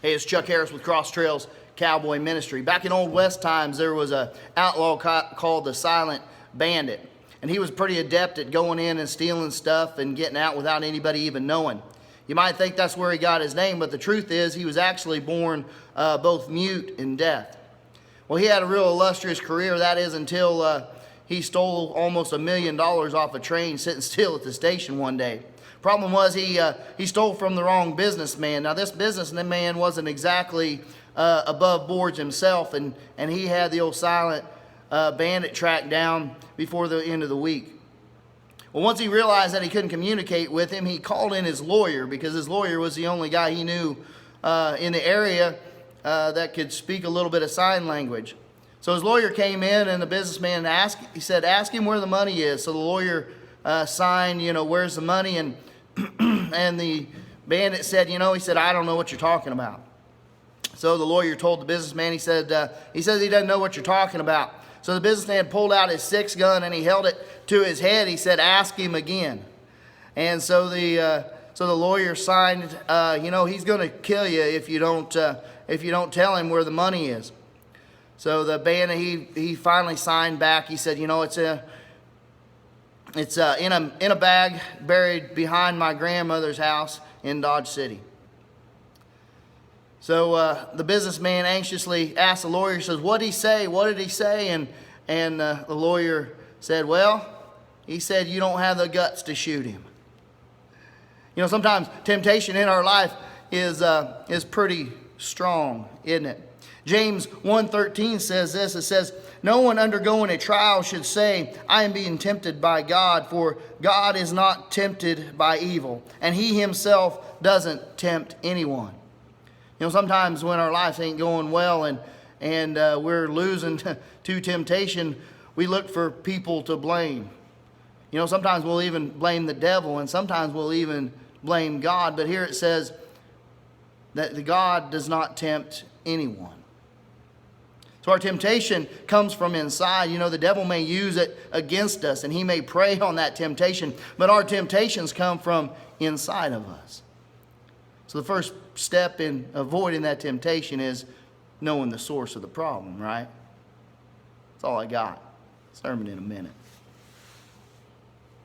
Hey, it's Chuck Harris with Cross Trails Cowboy Ministry. Back in Old West times, there was an outlaw called the Silent Bandit. And he was pretty adept at going in and stealing stuff and getting out without anybody even knowing. You might think that's where he got his name, but the truth is he was actually born both mute and deaf. Well, he had a real illustrious career, that is, until he stole almost $1 million off a train sitting still at the station one day. Problem was he stole from the wrong businessman. Now this businessman wasn't exactly above boards himself, and he had the old Silent Bandit tracked down before the end of the week. Well, once he realized that he couldn't communicate with him, he called in his lawyer, because his lawyer was the only guy he knew in the area that could speak a little bit of sign language. So his lawyer came in, and the businessman said, ask him where the money is. So the lawyer signed, where's the money? And and the bandit said, he said, I don't know what you're talking about. So the lawyer told the businessman, he says he doesn't know what you're talking about. So the businessman pulled out his 6 gun and he held it to his head. He said, ask him again. And so the lawyer signed, he's going to kill you if you don't tell him where the money is. So the bandit, he finally signed back. He said, it's in a bag buried behind my grandmother's house in Dodge City. So the businessman anxiously asked the lawyer, says, what did he say? What did he say? And the lawyer said, well, he said, you don't have the guts to shoot him. Sometimes temptation in our life is pretty strong, isn't it? James 1:13 says this. It says, no one undergoing a trial should say, I am being tempted by God, for God is not tempted by evil, and he himself doesn't tempt anyone. Sometimes when our life ain't going well and we're losing to temptation, we look for people to blame. Sometimes we'll even blame the devil, and sometimes we'll even blame God. But here it says that God does not tempt anyone. So our temptation comes from inside. The devil may use it against us, and he may prey on that temptation, but our temptations come from inside of us. So the first step in avoiding that temptation is knowing the source of the problem, right? That's all I got. Sermon in a minute.